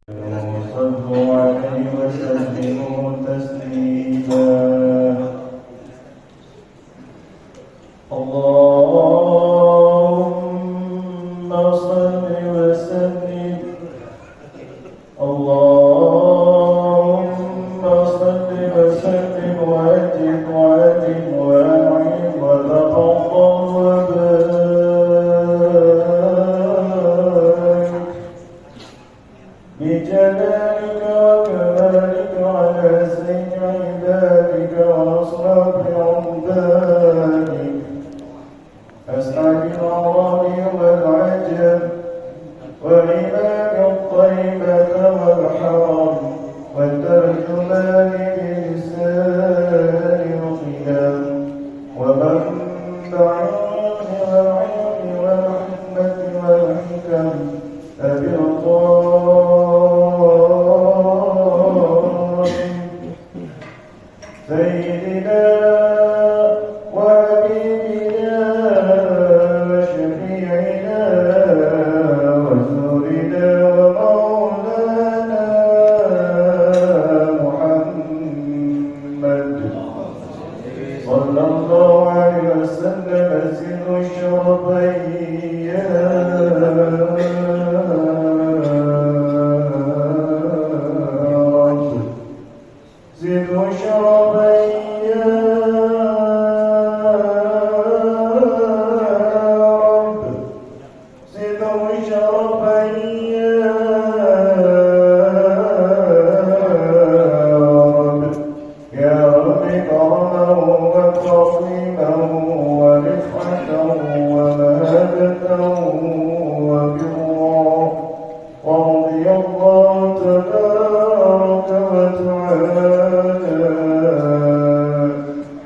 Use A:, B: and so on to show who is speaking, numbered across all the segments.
A: صلوا عليه وسلموا تسليما. اللهم صل وسلم اللهم صل وسلم وأجب وأدم وأعين وتفضل وبارك بجلالك وكمالك على سيد عبادك وأصحاب عبادك أسعد العرب والعجم وإمام الطيبة والحرم والترجمان بلسان القيام ومنبع العلم والحكمة والحكم أبي الطاهر سيدنا وحبيبنا وشفيعنا ورسولنا ومولانا محمد صلى الله عليه وسلم سر الشرفين يا رب زد شرفين يا رب زد شرفين يا رب يا رب كرمه وتعظيمه ورفعته ومهابته وبره ورضي الله تبارك وتعالى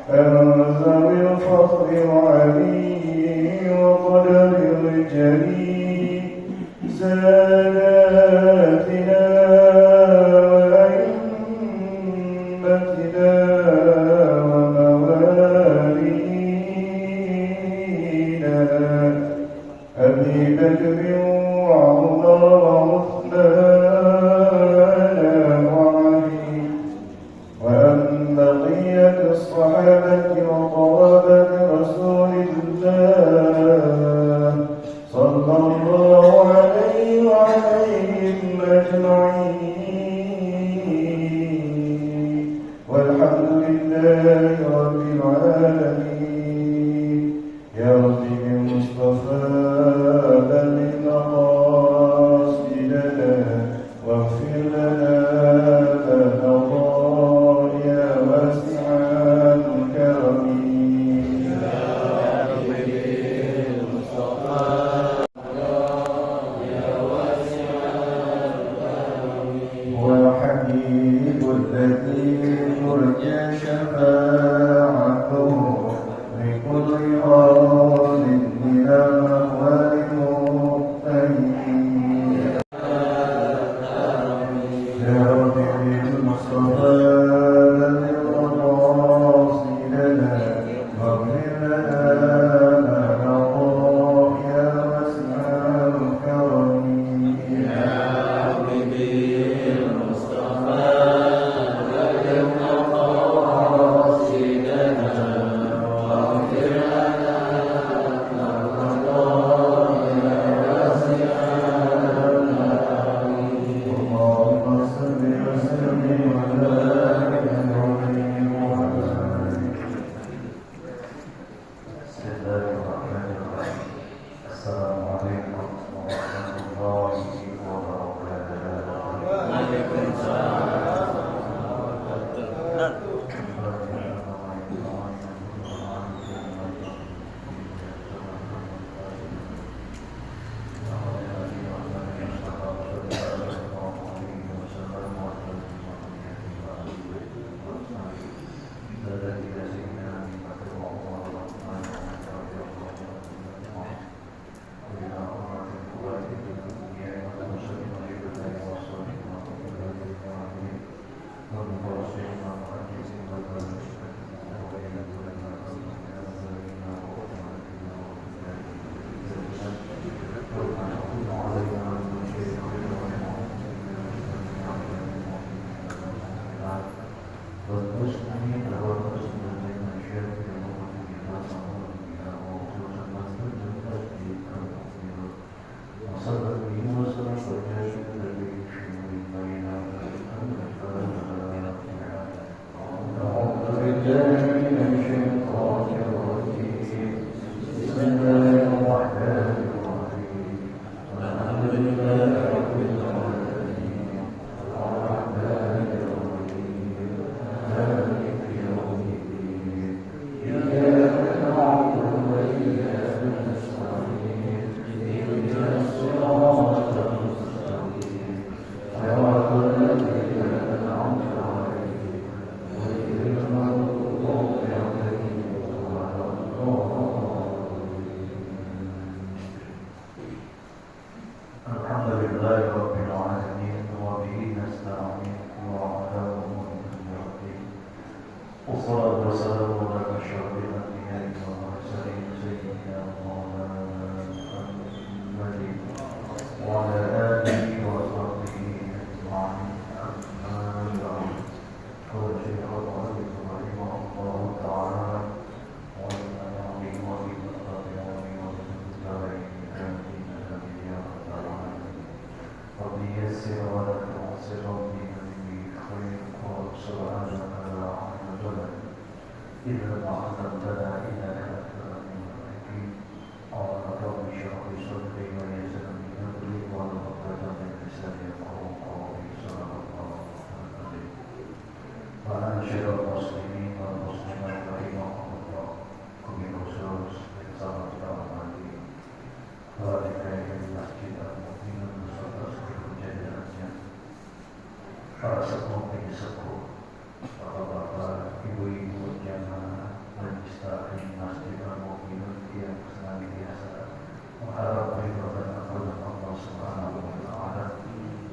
A: عن ذوي الفضل وعلي وقدر الجليل ساداتنا وأئمتنا وموالينا أبي بكر وعمر وعثمان وعلي وأن بقية الصحابة وقرابة رسول الله صلى الله عليه وعليهم أجمعين والحمد لله رب العالمين. يا رب بالمصطفى بلغ مقاصدنا واغفر لنا ما مضى يا واسع الكرم. هو الحبيب الذي يرجى شفاعته لكل غار من الأهوال المختلفين. يا رب بالمصطفى بلغ مقاصدنا واغفر لنا ما مضى يا واسع الكرم. يا بالله من الشيطان الرجيم بسم الله الرحمن الرحيم الحمد لله رب العالمين الرحمن الرحيم مالك يوم الدين إياك نعبد وإياك نستعين اهدنا الصراط المستقيم صراط الذين أنعمت عليهم غير المغضوب عليهم ولا الضالين. الحمد لله رب العالمين وبه نستعين وعلى أمور الدين والصلاة والسلام على أشرف الأنبياء والمرسلين سيدنا مولانا محمد وعلى آله وصحبه أجمعين. أما بعد قال الشيخ الغالي رحمه الله تعالى والأنعام وبالأطيار وبالدارين آمين آمين يا رب العالمين. رب يسر ولا تعسر ربي نبي خير قول سبحانك لا حول لنا إلا ما علمتنا إنك أنت العليم الحكيم. قال رب اشرح لي صدري ويسر لي أمري واحلل عقدة من لساني يفقهوا قولي. صدق الله العظيم. وأنشد المسلمين والمسلمات رحمهم الله وبالخصوص من صلاة العالمين وذكر المسجد المؤمن المصطفى jajarannya, para sepuh dan sepuh, bapak-bapak, ibu-ibu jamaah Majelis Taklim Masjid Al-Mu'minun yang senantiasa mengharap ridho dan ampunan Allah Subhanahu wa Ta'ala,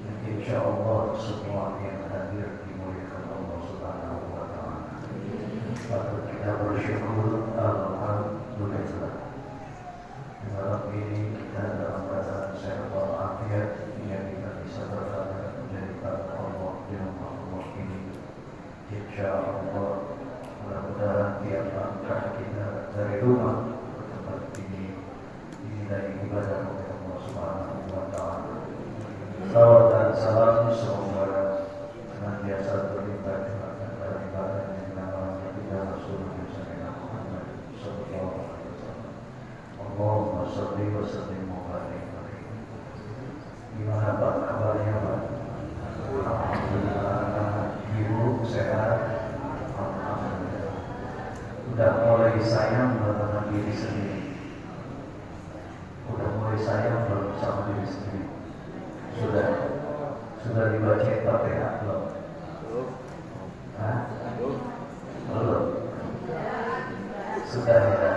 A: dan insya Allah semua yang hadir dimuliakan Allah Subhanahu wa Ta'ala. Patut kita bersyukur, alhamdulillah. Malam ini kita dalam keadaan sehat walafiat yang kita bisa berada menjadi tamu Allah di rumah Allah ini. Insya Allah mudah-mudahan tiap langkah kita dari rumah ke tempat ini dinilai ibadah oleh Allah Subhanahu wa Ta'ala. Salawat dan salam semoga senantiasa berlimpah curahkan pada ibadah yang namanya kita Rasulullah Muhammad sallallahu alaihi wasallam. Allahumma sholli wa sallim wa barik alaihi. Gimana Pak kabarnya Pak? Alhamdulillah. Ibu sehat? Alhamdulillah. Udah mulai sayang dengan diri sendiri. Udah mulai sayang belum sama diri sendiri? Sudah dibaca Fatihah belum? Hah? Belum. Sudah ya.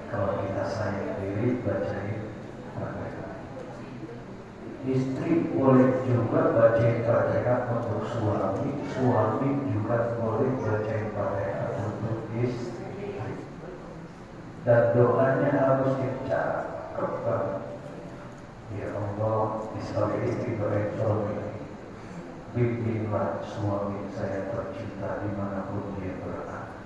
A: Kalau kita sayang diri, bacain Fatihah. Istri boleh juga bacain Fatihah untuk suami, suami juga boleh bacain Fatihah untuk istri. Dan doanya harus dicakap. Ya Allah, sebagai istri baik suami, bimbinglah suami saya tercinta dimanapun dia berada.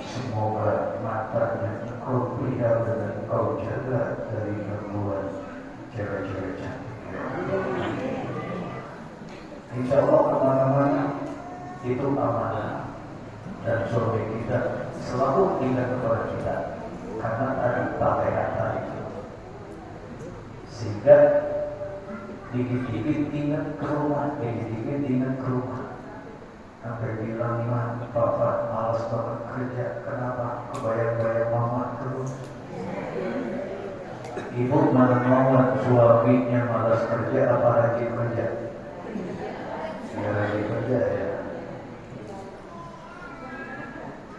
A: Semoga matanya Engkau pelihara dan Engkau jaga dari gangguan cewek-cewek cantik. Insya Allah kemana-mana itu amanah, dan suami kita selalu ingat kepada kita karena ada Fatihah tadi, sehingga dikit-dikit ingat ke rumah, dikit-dikit ingat ke rumah. Sampai bilang, "Mah, Bapak malas banget kerja, kenapa? Kebayang-bayang mama terus." Ibu mana mau suaminya malas kerja apa rajin kerja? Ya rajin kerja ya.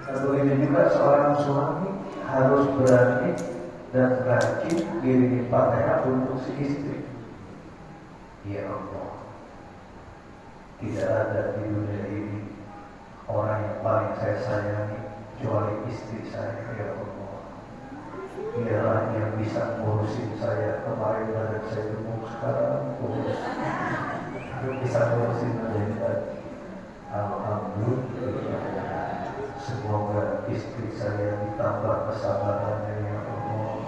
A: Nah, begitu juga seorang suami harus berani dan rajin kirim Fatihah untuk si istri. Ya Allah, tidak ada di dunia ini orang yang paling saya sayangi kecuali istri saya. Ya Allah, dialah yang bisa ngurusin saya. Kemarin badan saya gemuk, sekarang kurus, bisa ngurusin saya. Alhamdulillah. Semoga istri saya ditambah kesabarannya ya Allah.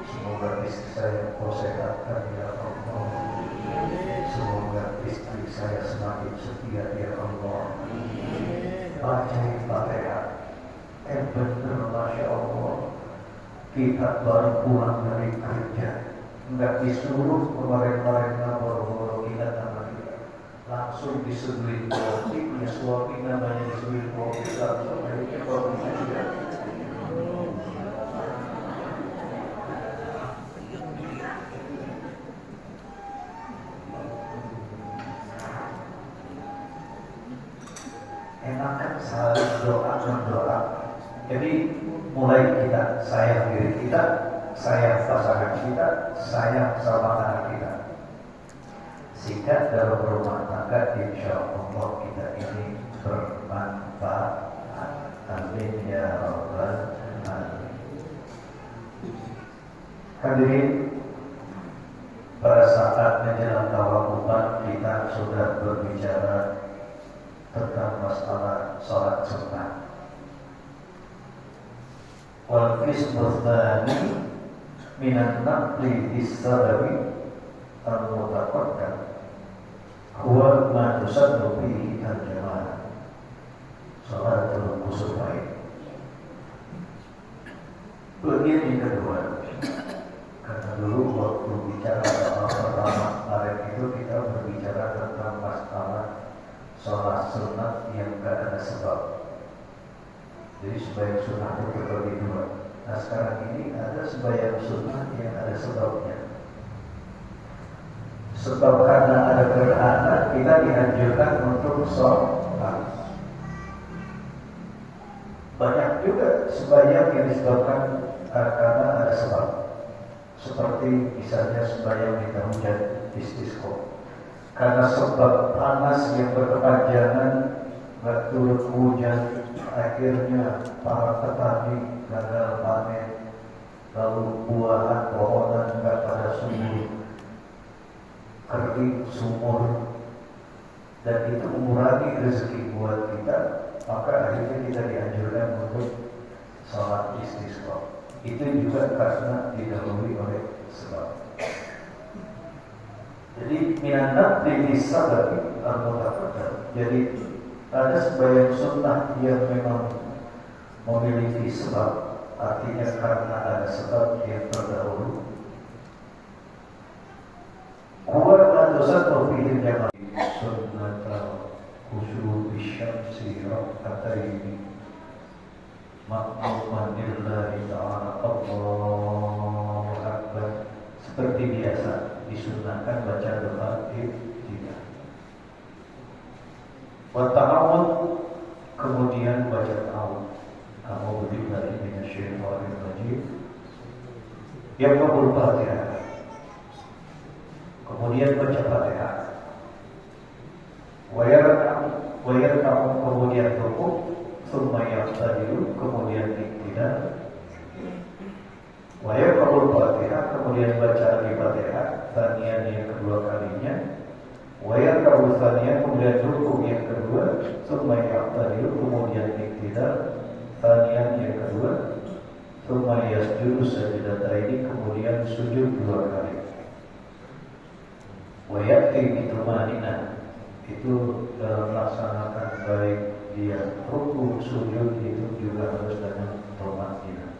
A: Semoga istri saya kau sehatkan ya Allah. Semoga istri saya semakin setia ya Allah. baca Fatihah. Bener, Masya Allah. Kita baru pulang dari kerja, nggak disuruh kemarin-kemarin boro-boro kita sama kita, langsung disuguhin kopi, punya suami namanya disuguhin kopi, langsung akhirnya kopinya juga. Enakan saling doa mendoa. Jadi mulai kita sayang diri kita, sayang pasangan kita, sayang sama anak kita. Sehingga dalam rumah tangga insya Allah kita ini bermanfaat. Amin ya Rabbal Alamin. Hadirin, pada saat menjelang tawakuban kita sudah berbicara tentang masalah sholat sunnah. Wal qismu tsani minan naqli bis-salawi al-mutaqaddam huwa ma tusaddu bihi al-jamaah sholatul kusufain. Bagian yang kedua, karena dulu waktu bicara soal pertama kemarin itu kita berbicara tentang masalah sholat sunat yang gak ada sebab. Jadi sembahyang sunnah itu terbagi dua. Nah sekarang ini ada sembahyang sunnah yang ada sebabnya. Sebab karena ada gerhana kita dianjurkan untuk sholat. Banyak juga sembahyang yang disebabkan karena ada sebab. Seperti misalnya sembahyang minta hujan istisqa. Karena sebab panas yang berkepanjangan, nggak turun hujan, akhirnya para petani gagal panen, lalu buahan pohonan nggak pada subur, kering sumur, dan itu mengurangi rezeki buat kita, maka akhirnya kita dianjurkan untuk sholat istisqa. Itu juga karena didahului oleh sebab. Jadi minat bisa bagi al-mutaqaddam. Jadi ada sembahyang sunnah yang memang memiliki sebab, artinya karena ada sebab yang terdahulu. Huwa matusatu fihi jamaah sunnatul khusyu'i syamsi rak'ataini ma'muman lillahi ta'ala Allahu Akbar. Seperti biasa disunahkan baca doa ibtidah. Wa ta'awud, kemudian baca ta'awud. A'udzu billahi minasyaitonir rajim. Yang kabul Fatihah. Kemudian baca Fatihah. Wa yarka'u, kemudian rukuk, tsumma ya'tadilu, kemudian ibtidah. Wa yaqra'ul Fatihah, kemudian baca lagi Fatihah, tsaniyan yang kedua kalinya. Wa yaqra'ul tsaniyan, kemudian rukuk yang kedua, tsumma ya'tadilu, kemudian iktidal, tsaniyan yang kedua, tsumma yasjudu sajdataini, kemudian sujud dua kali. Wa ya'ti bitumanina, itu dalam melaksanakan baik dia rukuk sujud itu juga harus dengan tumanina.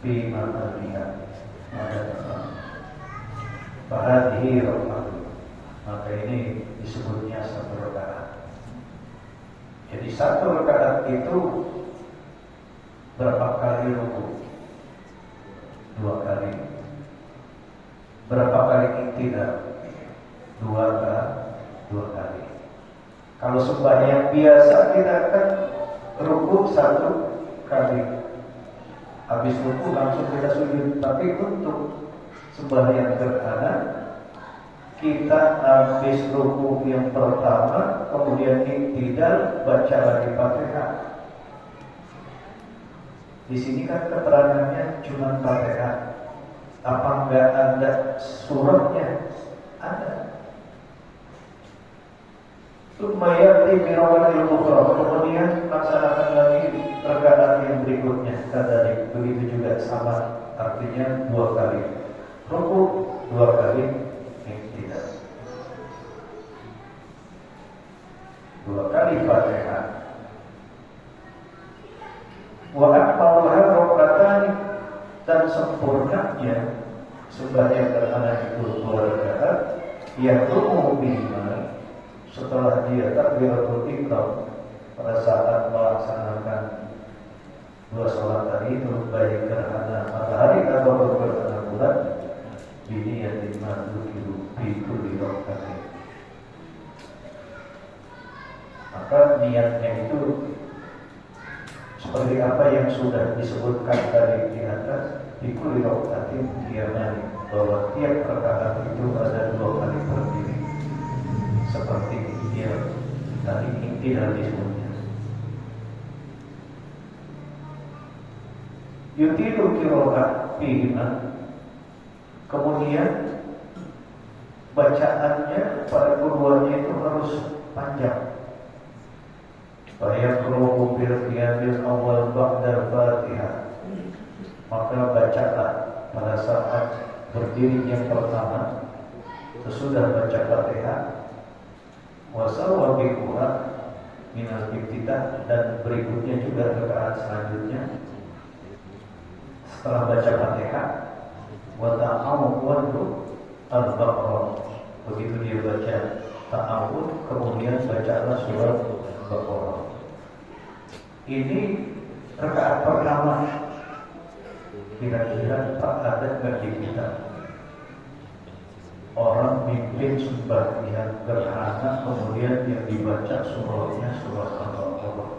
A: Bima al-lihat ada datang Fahadhi rokatu, maka ini disebutnya satu rakaat. Jadi satu rakaat itu berapa kali rukuk? Dua kali. Berapa kali iktidal? Dua kali. Kalau sembahyang biasa kita akan rukuk satu kali. Habis rukuk langsung kita sujud. Tapi untuk sembahyang gerhana kita habis rukuk yang pertama, kemudian iktidal, baca lagi Fatihah. Di sini kan keterangannya cuma Fatihah. Apa enggak ada suratnya? Ada. Sumayati birawatil ukhra, kemudian laksanakan lagi rakaat yang berikutnya. Kadalik, begitu juga sama, artinya dua kali rukuk, dua kali iktidal, dua kali Fatihah, sempurnanya sembahyang gerhana itu 2 rakaat, yaqumu bihima, setelah dia takbiratul ihram pada saat melaksanakan 2 sholat tadi itu, baik gerhana matahari atau gerhana bulan, biniyatin madzukiru fi kulli rakaatin. Maka niatnya itu seperti apa yang sudah disebutkan tadi di atas, fi kulli rakaatin qiyamani, bahwa tiap rakaat itu ada 2 kali berdiri, seperti dia tadi tidak disebutnya. Yutilu qira'at fihima, kemudian bacaannya pada keduanya itu harus panjang. Fayaqra'u bil qiyamil awal ba'da Fatihah, maka bacalah pada saat berdiri yang pertama sesudah baca Fatihah, wa sawabiquha minal ibtidah, dan berikutnya juga rakaat selanjutnya setelah baca Fatihah, wa ta'awwadu al-Baqarah, begitu dia baca ta'awud kemudian bacalah surat Al-Baqarah. Ini rakaat pertama. Kira-kira tak ada bagi kita orang mimpin sembahyang gerhana kemudian yang dibaca surahnya surah Al-Baqarah.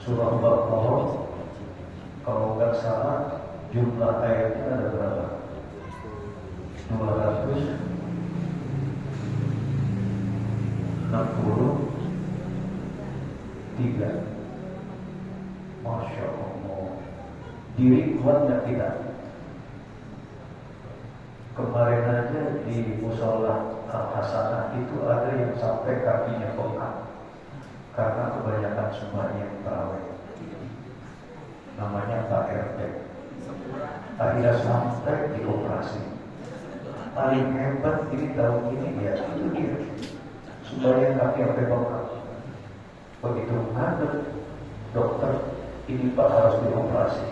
A: Surah Al-Baqarah kalau nggak salah jumlah ayatnya ada berapa? 263. Masya Allah. Diri kuat nggak kita? Kemarin aja di musola Al-Hasanah itu ada yang sampai kakinya bengkak karena kebanyakan sembahyang tarawih. Namanya Pak RT. Akhirnya sampai dioperasi. Paling hebat ini tahun ini ya itu dia. Sembahyang kaki sampai bengkak. Begitu ngadep dokter, ini Pak harus dioperasi.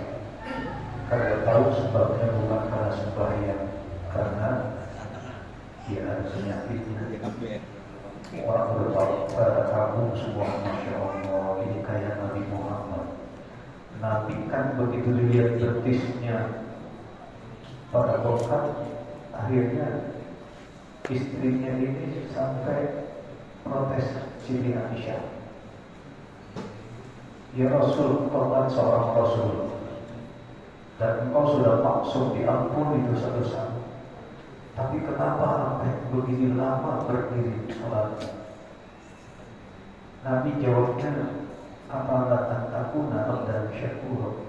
A: Karena tahu sebabnya bukan karena sembahyang, karena dia ada penyakitnya. Orang bertahu pada kamu semua, Masya Allah, ini kayak Nabi Muhammad. Nabi kan begitu dilihat betisnya pada bengkak, akhirnya istrinya ini sampai protes Siti Aisyah. Ya Rasul, kau kan seorang Rasul dan engkau sudah maksud diampuni dosa-dosa, tapi kenapa sampai begini lama berdiri sholat? Nabi jawabnya, apakah aku nak dan syakur?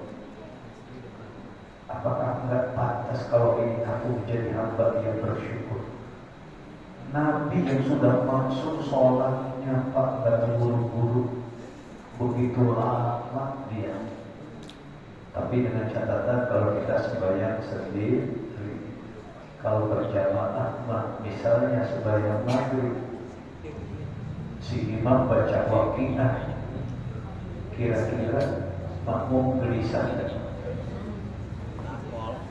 A: Apakah enggak pantas kalau ini aku menjadi hamba yang bersyukur? Nabi yang sudah maksud sholatnya Pak dan buru-buru, begitu lama dia. Tapi dengan catatan kalau kita sembahyang sendiri, kalau berjamaah, misalnya sembahyang maghrib, si imam baca Waqiah, kira-kira makmum gelisah tidak?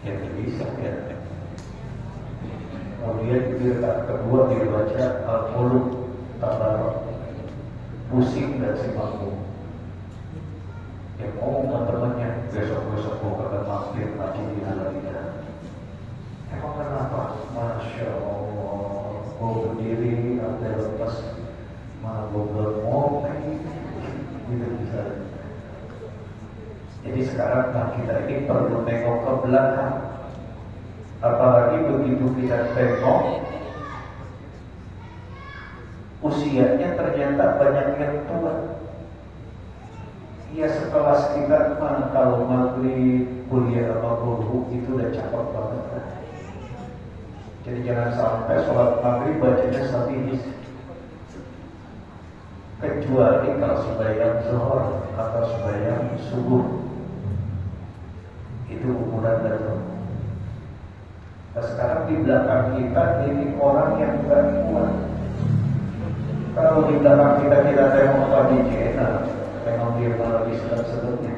A: Ya gelisah ya. Kemudian di rakaat kedua dia baca Al-Mulk Tabarak, pusing dan si makmum. Ya ngomong sama temannya, besok-besok mau kagak mampir ngaji di Al-Idah. Emang kenapa? Masya Allah, gue berdiri, ada lepas, malah gue bermopi, gitu bisa. Jadi sekarang kita ini perlu tengok ke belakang. Apalagi begitu kita tengok, usianya ternyata banyak yang tua. Ya sekelas kita mah kalau maghrib kuliah apa guru itu udah cakep banget kan? Jadi jangan sampai sholat maghrib bacanya sabihis, kecuali kalau sembahyang zuhur atau sembahyang subuh itu ukuran datang. Nah sekarang di belakang kita ini orang yang gak kuat. Kalau di belakang kita tengok Pak Jena, tengok dia malah sedang-sedangnya.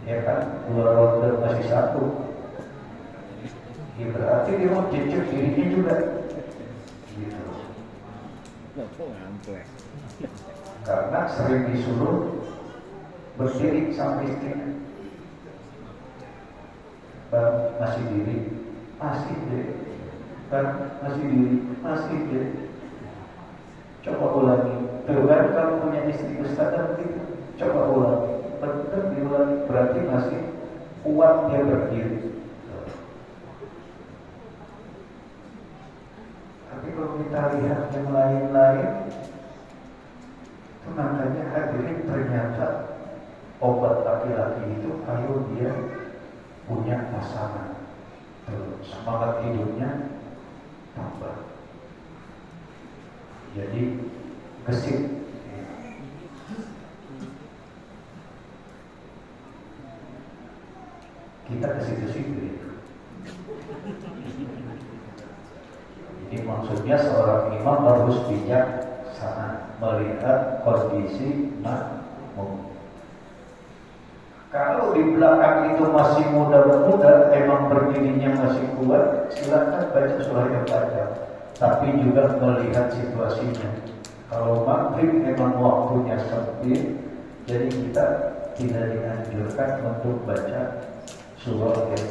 A: Ya kan, 2 ronde masih 1. Ya berarti dia mau cecek dirinya juga. Gitu. Karena sering disuruh berdiri sama istrinya. Bang, masih diri, masih deh. Bang, masih diri, masih deh. Coba ulangi. Tuh kan kalau punya istri Ustaz gitu. Coba ulangi. Betul diulangi, berarti masih kuat dia berdiri. Tapi kalau kita lihat yang lain-lain, itu makanya hadirin ternyata obat laki-laki itu kalau dia punya pasangan, semangat hidupnya tambah. Jadi gesit. Kita ke situ-situ itu. Jadi maksudnya seorang imam harus bijaksana melihat kondisi makmum. Kalau di belakang itu masih muda-muda, emang berdirinya masih kuat, silakan baca surah yang panjang. Tapi juga melihat situasinya. Kalau maghrib memang waktunya sempit, jadi kita tidak dianjurkan untuk baca surah yang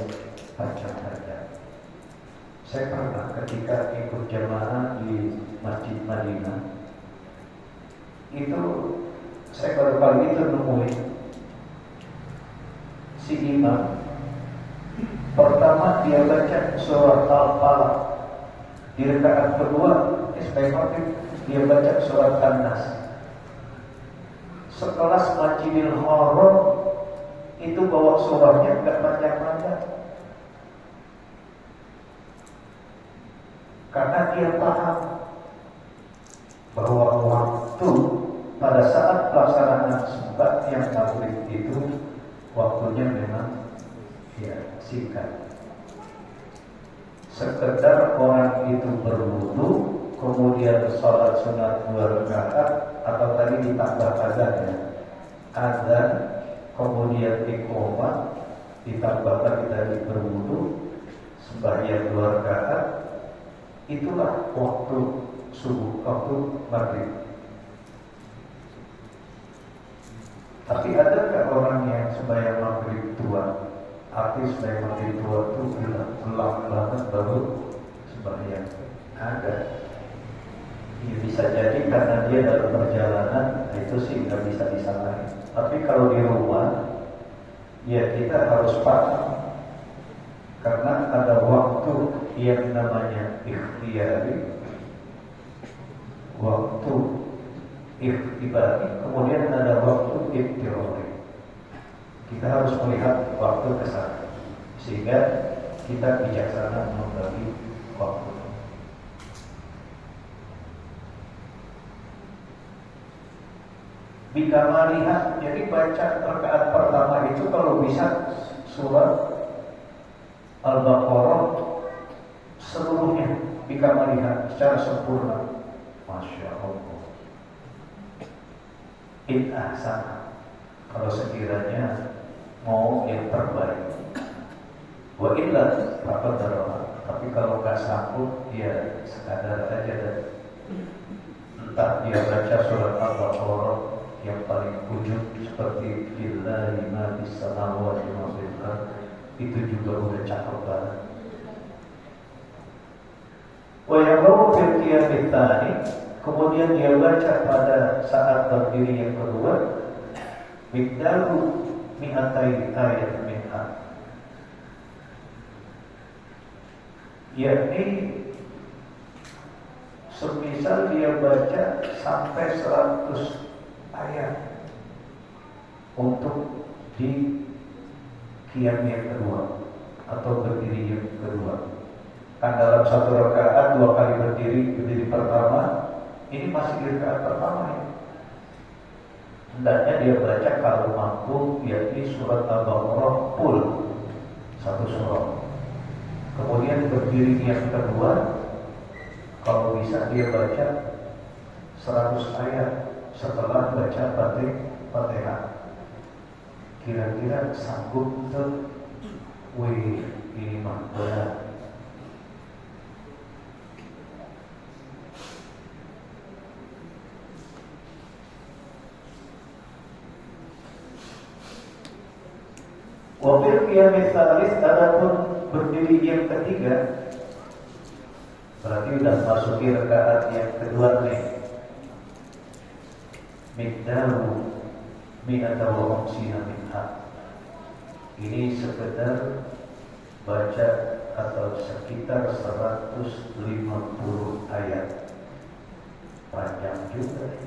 A: panjang-panjang. Saya pernah ketika ikut jamaah di Masjid Madinah, itu saya baru kali itu nemuin si imam pertama dia baca surah Al-Falaq, di rakaat kedua dia baca surat An-Nas. Sekelas Masjidil Haram itu bawa surahnya enggak panjang-panjang, karena dia paham bahwa waktu pada saat pelaksanaan sembahyang yang maghrib itu waktunya memang ya singkat. Sekedar orang itu berwudu, kemudian sholat sunat 2 rakaat, atau tadi ditambah azan ya, azan, kemudian iqamah, ditambah lagi tadi berwudu, sembahyang 2 rakaat, itulah waktu subuh, waktu maghrib. Tapi adakah orang yang sembahyang maghrib tua? Artis sembahyang maghrib tua itu gelap banget baru sembahyang. Ada. Ya, bisa jadi karena dia dalam perjalanan, itu sih nggak bisa disalahin. Tapi kalau di rumah, ya kita harus paham, karena ada waktu yang namanya ikhtiyari, waktu ikhtibari, kemudian ada waktu iktirari. Kita harus melihat waktu ke sana, sehingga kita bijaksana membagi waktu. Bila melihat, jadi baca rakaat pertama itu kalau bisa surat Al-Baqarah seluruhnya, bila melihat secara sempurna. Masya Allah. In ahsana, kalau sekiranya mau yang terbaik. Wa illa faqadara. Tapi kalau nggak sanggup, ya sekadar aja dan entah dia baca surat Al-Baqarah yang paling ujung seperti billahi ma fis samawati wa fil ardh, itu juga udah cakep banget. Wa yaqulu fil qiyamit tsani, kemudian dia baca pada saat berdiri yang kedua, miqdaru mi'atai ayat minha, yakni semisal dia baca sampai 100 ayat untuk di qiyam yang kedua atau berdiri yang kedua. Kan dalam 1 rakaat 2 kali berdiri pertama, ini masih di rakaat pertama ya. Hendaknya dia baca kalau mampu, yakni surat Al-Baqarah full 1 surah. Kemudian berdiri yang kedua, kalau bisa dia baca 100 ayat setelah baca Fatihah. kira-kira sanggup tuh, wih ini mah berat. Wafil qiyamil tsalis, adapun berdiri yang ketiga, berarti sudah masuki rakaat yang kedua nih. Miqdaru mi'ata wa khamsina minha. Ini sekedar baca atau sekitar 150 ayat. Panjang juga.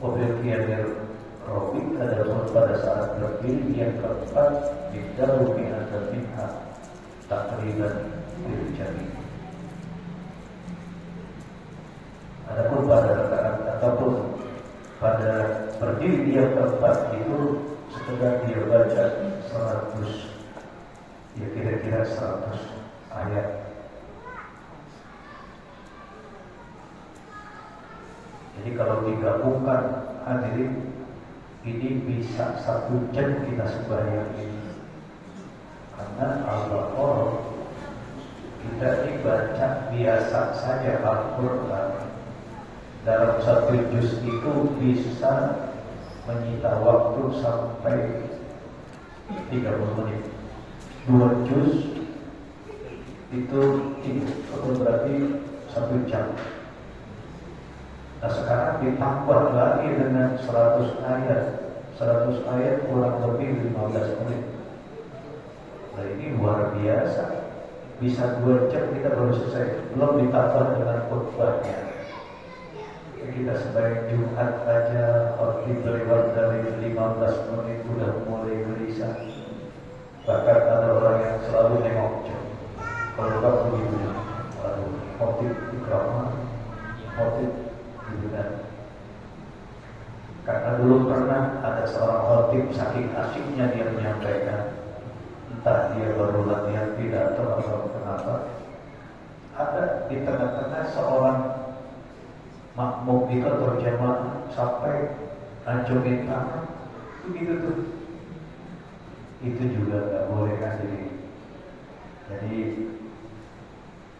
A: Wafil qiyamil Rabi adalah pada saat berdiri yang keempat, Miqdaru mi'ata minha takriban jami. Adapun pada rakaat ataupun pada berdiri yang keempat itu sekedar dia baca 100, ya kira-kira 100 ayat. Jadi kalau digabungkan hadirin, ini bisa 1 jam kita sembahyang ini. Karena Al-Baqarah kita ini baca biasa saja Al-Quran. Dalam 1 juz itu bisa menyita waktu sampai 30 menit. 2 juz itu berarti 1 jam. Nah sekarang ditambah lagi dengan 100 ayat. 100 ayat kurang lebih 15 menit. Nah ini luar biasa. Bisa 2 jam kita baru selesai. Belum ditambah dengan khutbahnya. Kita sembahyang Jumat aja khotib lewat dari 15 menit udah mulai gelisah. Bahkan ada orang yang selalu nengok jam. Kalau tak begitu, khotib ikrama, khotib kan. Karena dulu pernah ada seorang khotib saking asyiknya dia menyampaikan, entah dia baru latihan pidato atau kenapa, ada di tengah-tengah seorang makmum itu terjemah sampai ancungin tangan, begitu tuh. Itu juga nggak boleh hadirin. Jadi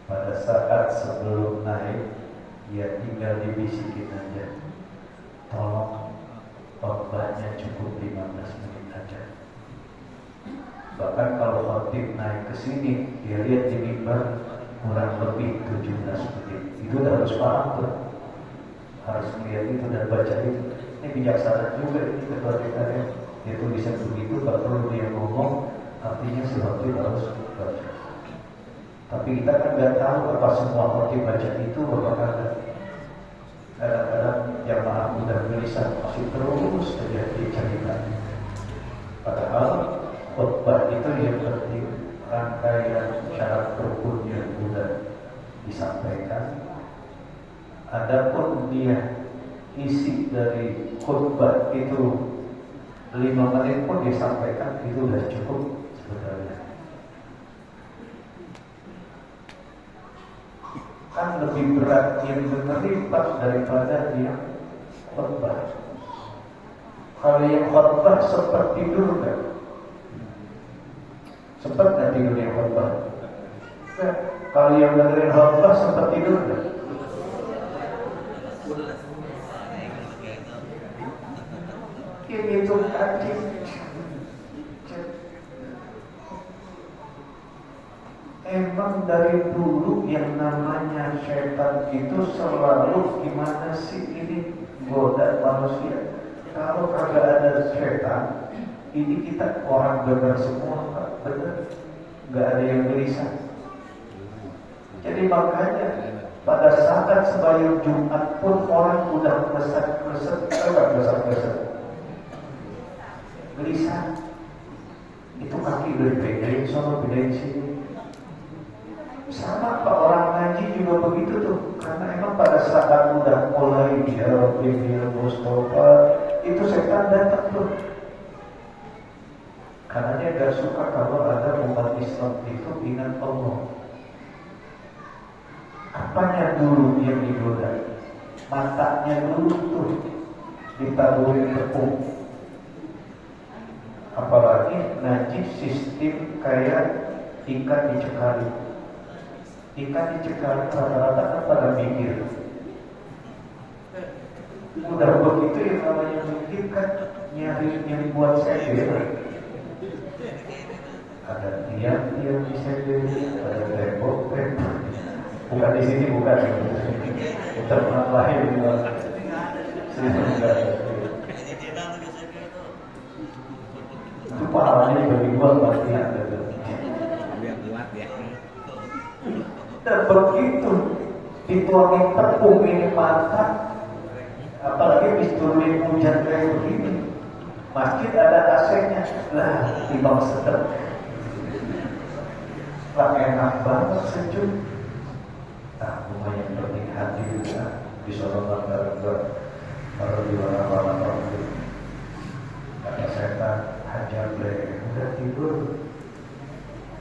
A: pada saat sebelum naik, ya tinggal dibisikin aja, tolong khotbahnya cukup 15 menit aja. Bahkan kalau khotib naik ke sini, dia lihat di mimbar kurang lebih 17 menit. Itu udah harus paham tuh, harus melihat itu dan baca itu. Ini bijaksana juga ini ketua DPR. Dia tulisan begitu, tak perlu dia ngomong, artinya si khotib harus baca. Tapi kita kan nggak tahu apa semua khotib baca itu apa kata. Kadang-kadang jamaah mudah gelisah masih terus terjadi cerita. Padahal khutbah itu yang penting, rangkaian syarat rukun yang sudah disampaikan. Adapun dia isi dari khutbah itu 5 menit pun disampaikan, itu sudah cukup sebenarnya. Kan lebih berat yang dengerin daripada yang khutbah. Kalau yang khutbah sempat tidur kan? Sempat nggak tidur yang khutbah? Kalau yang dengerin khutbah sempat tidur kan? Ini tuh kaki. Emang dari dulu yang namanya setan itu selalu gimana sih ini goda manusia. Kalau kagak ada setan, ini kita orang benar semua, Pak. Benar, nggak ada yang gelisah. Jadi makanya pada saat sembahyang Jumat pun orang udah mesat-mesat, gelisah. Itu kaki udah dipegain sama bedain sini. Sama Pak, orang ngaji juga begitu tuh. Karena emang pada saat udah mulai dia Mustafa, itu setan datang tuh. Karena dia gak suka kalau ada umat Islam itu ingat Allah. Apanya dulu yang digoda? Matanya dulu tuh ditaburin tepung. Apalagi najis sistem kayak ikan dicekali. Ikan dicekali rata-rata kan pada mikir. Udah begitu yang namanya mikir kan nyari yang buat saya. Ada tiang di sini, ada tembok. Bukan di sini, bukan. Kita pernah lahir di luar. Itu pahalanya bagi gua pasti ada.
B: Biar kuat ya.
A: Dan begitu dituangin tepung ini mantap, apalagi habis turunin hujan kayak begini, masjid ada AC-nya, lah timbang sedap. Lah enak banget sejuk. Nah, lumayan penting hati juga bisa nonton baru di mana-mana itu. Kata setan hajar deh, udah tidur.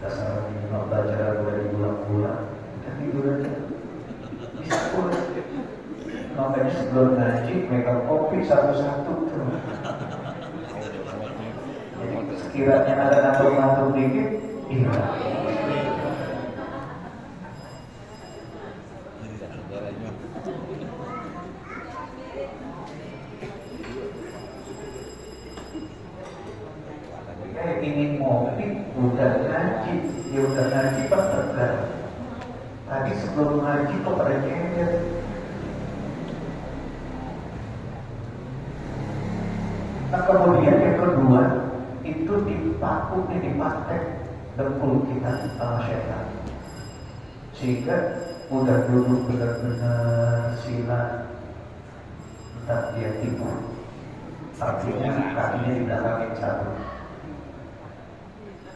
A: Dasar minimal belajar udah diulang-ulang, udah tidur aja. Bisa pulang. Makanya sebelum ngaji megang kopi satu-satu tuh. Jadi sekiranya ada ngantuk-ngantuk dikit, hilang. Ingin ngopi, udah ngaji, ya udah ngaji pak tegar. Tadi sebelum ngaji kok pada nyender. Nah kemudian yang kedua itu dipaku dipakai dengkul kita sama syaitan, sehingga udah duduk benar-benar sila, entah dia tipu, artinya kakinya di belakangin satu.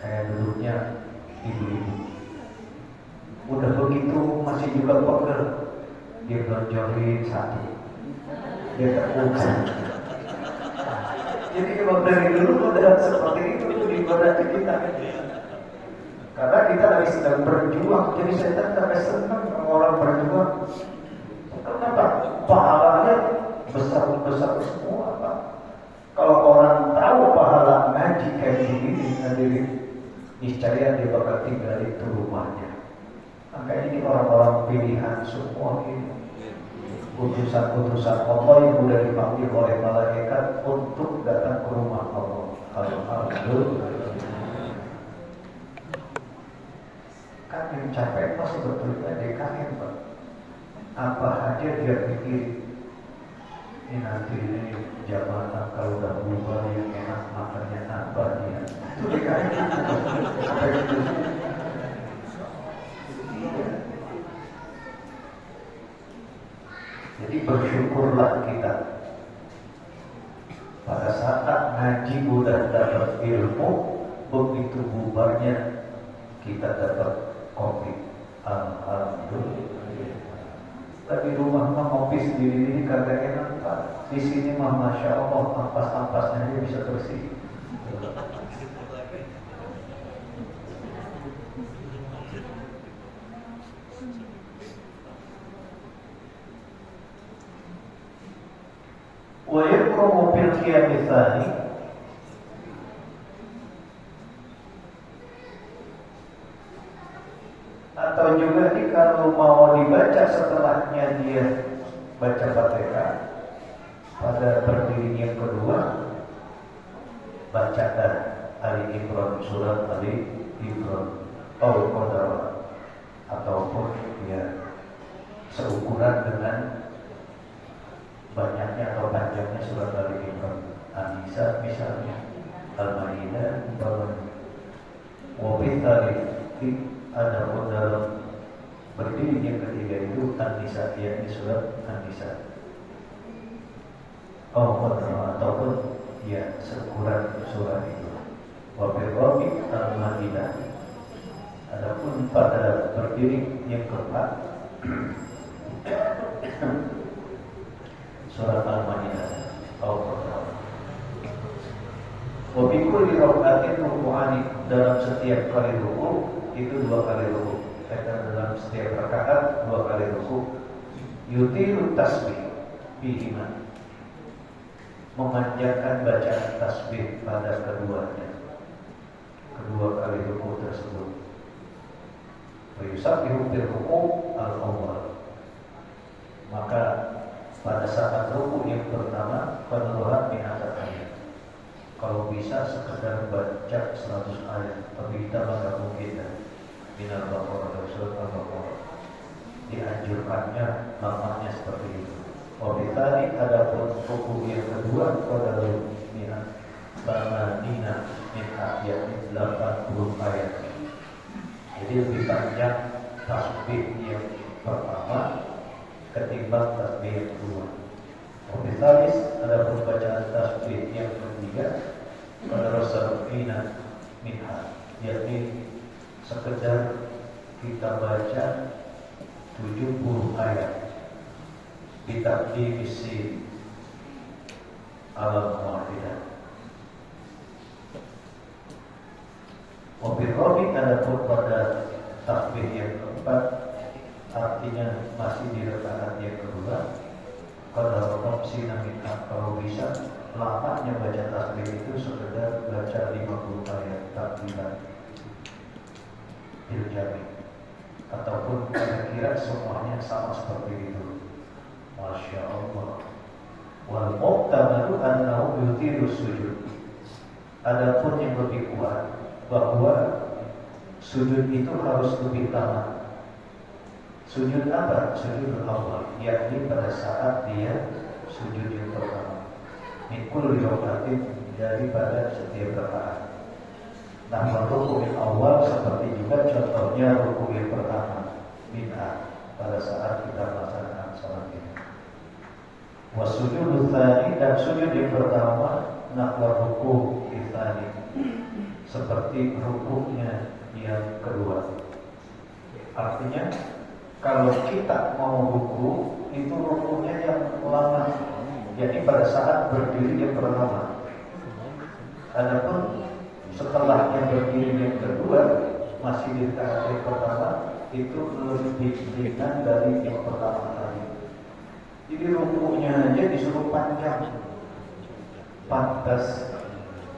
A: Kayak duduknya ibu-ibu. Udah begitu masih juga pegel, dia belonjorin satu, dia terpukul. Jadi kalau dari dulu udah seperti itu di badan kita. Karena kita lagi sedang berjuang, jadi setan sampai senang orang berjuang. Kenapa? Pahalanya besar-besar semua Pak. Kalau orang tahu pahala ngaji kayak begini, hadirin, niscaya dia bakal tinggal itu rumahnya. Makanya ini orang-orang pilihan semua ini. Utusan-utusan Allah yang sudah dipanggil oleh malaikat untuk datang ke rumah Allah. Alhamdulillah. Kan yang capek pas sebetulnya DKM Pak. Apa aja dia pikir. Ini nanti ini jabatan kalau udah berubah yang enak makannya apa dia. Itu DKM. Sampai itu. Jadi bersyukurlah kita pada saat ngaji udah dapat ilmu, begitu bubarnya kita dapat kopi. Alhamdulillah. Tapi rumah mah kopi sendiri ini kagak enak Pak. Di sini mah masya Allah ampas-ampasnya aja bisa bersih. ويكره في القيام الثاني atau juga kalau mau dibaca setelahnya dia baca Fatihah pada berdiri yang kedua baca Ali Imran, surat Ali Imran ataupun ya seukuran dengan banyaknya atau panjangnya surat Ali Imran. An-Nisa misalnya, Al-Maidah umpamanya. Wabitali ada pun dalam berdiri yang ketiga itu An-Nisa, yakni surat An-Nisa. Ataupun ya seukuran surat itu. Wabitali Al-Maidah. Adapun pada berdiri yang keempat surat Al-Maidah. Wa bi kulli rak'atin ruku'ani, dalam setiap kali ruku itu 2 kali ruku. Dalam setiap rakaat 2 kali ruku. Yutilu tasbih bihima. memanjangkan bacaan tasbih pada keduanya, kedua kali ruku tersebut. Yusabbihu fil ruku al-awwal. Maka pada saat ruku yang pertama penurunan minat ayat. Kalau bisa sekedar baca 100 ayat, tapi kita nggak mungkin ya. Minal Baqarah dan surat Al-Baqarah. Dianjurkannya namanya seperti itu. Wabitani ada pun ruku yang kedua pada minat Nina min ayat 80 ayat. Jadi lebih panjang tasbih yang pertama ketimbang tasbih yang kedua. Wabitanis ada pun bacaan tasbih yang ketiga pada Rasulina minha, yakni sekedar kita baca 70 ayat ditakdir isi alam muafidah. Mobil Robi ada pun pada tasbih yang keempat, artinya masih di rakaat yang kedua. Pada rakaat sinamika, kalau bisa lamanya baca tasbih itu sekedar baca 50 ayat takbiran Iljami, ataupun kira-kira semuanya sama seperti itu. Masya Allah. Wal muqtamadu annahu yutilu sujud. Adapun yang lebih kuat bahwa sujud itu harus lebih lama. Sujud apa? Sujud awal, yakni pada saat dia sujud yang pertama. Mikul rakatin, daripada setiap rakaat. Nah, ruku yang awal seperti juga contohnya ruku yang pertama bid'ah pada saat kita melaksanakan salat ini. Wasujud tsani, dan sujud yang pertama nahwa ruku tsani, seperti rukunya yang kedua. Artinya kalau kita mau ruku itu rukunya yang lama, jadi pada saat berdiri yang pertama. Adapun setelah yang berdiri yang kedua masih di rakaat yang pertama itu lebih ringan dari yang pertama tadi. Jadi rukunya aja disuruh panjang. Pantas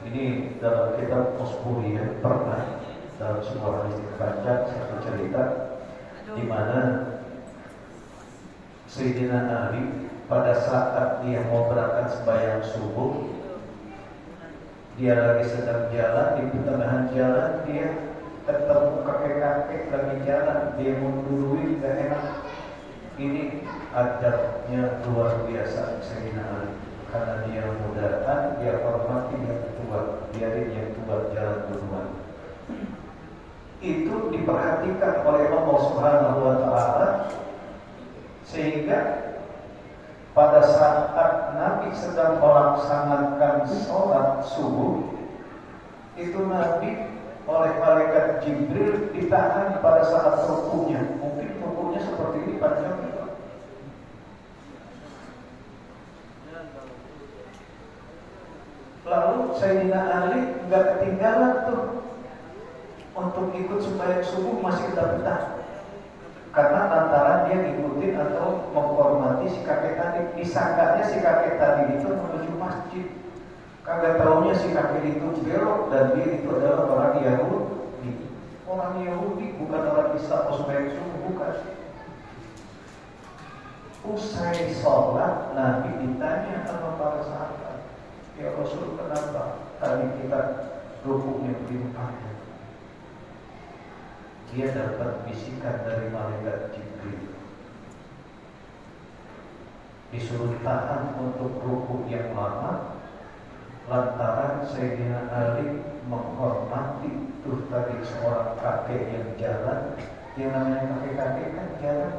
A: ini dalam kitab Musburi ya, pernah dalam sebuah hadis dibaca satu cerita di mana Sayyidina Ali pada saat dia mau berangkat sembahyang subuh, dia lagi sedang jalan, di pertengahan jalan dia ketemu kakek-kakek lagi jalan, dia mundurui, gak enak. Ini adabnya luar biasa Sayyidina Ali, karena dia mudahkan, dia hormati yang tua, biarin yang tua jalan duluan. Itu diperhatikan oleh Allah Subhanahu wa Ta'ala, sehingga pada saat Nabi sedang melaksanakan sholat subuh, itu Nabi oleh malaikat Jibril ditahan pada saat rukunya. Mungkin rukunya seperti ini panjang. Lalu Sayyidina Ali nggak ketinggalan tuh untuk ikut sembahyang subuh, masih betah-betah. Karena lantaran dia ngikutin atau menghormati si kakek tadi. Disangkanya si kakek tadi itu menuju masjid. Kagak taunya si kakek itu belok dan dia itu adalah orang Yahudi. Orang Yahudi bukan orang Islam, sembahyang subuh bukan. Usai sholat Nabi ditanya sama para sahabat, ya Rasul, kenapa tadi kita rukunya begini panjang? Dia dapat bisikan dari malaikat Jibril, disuruh tahan untuk ruku yang lama lantaran Sayyidina Ali menghormati tuh tadi seorang kakek yang jalan. Yang namanya kakek-kakek kan jalan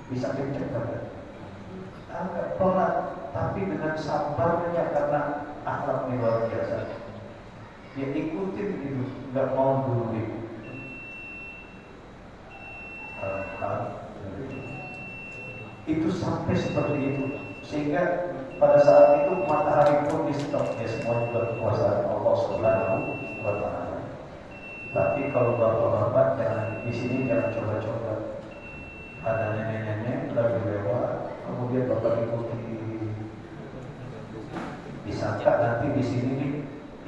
A: bisa kenceng kan? Agak pelan, tapi dengan sabarnya karena akhlaknya luar biasa. Dia ikutin gitu, nggak mau dulu. Itu sampai seperti itu, sehingga pada saat itu matahari pun di stop. Ya, semua juga kekuasaan Allah Subhanahu wa Ta'ala. Tapi kalau bapak-bapak jangan di sini, jangan coba-coba. Ada nenek-nenek lagi lewat, kemudian bapak ikuti. disangka nanti di sini nih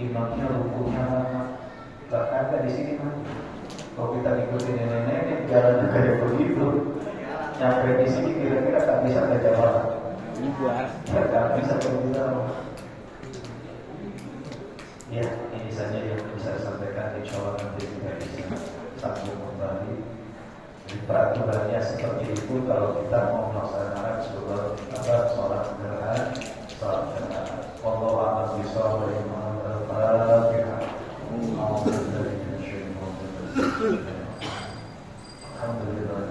A: imamnya rukunya nggak ada di sini kan. Kalau kita ikutin nenek-nenek jalannya kayak begitu, nyampe di sini kira-kira tak bisa ke jamaah.
B: Bubar.
A: Tak bisa berbicara. Ya, ini saja yang bisa saya sampaikan. Insya Allah nanti kita bisa sambung kembali. Peraturannya seperti itu kalau kita mau melaksanakan sholat gerhana, sholat gerhana. Wallahu a'lam bishawab. Al-Fatihah. Alhamdulillah.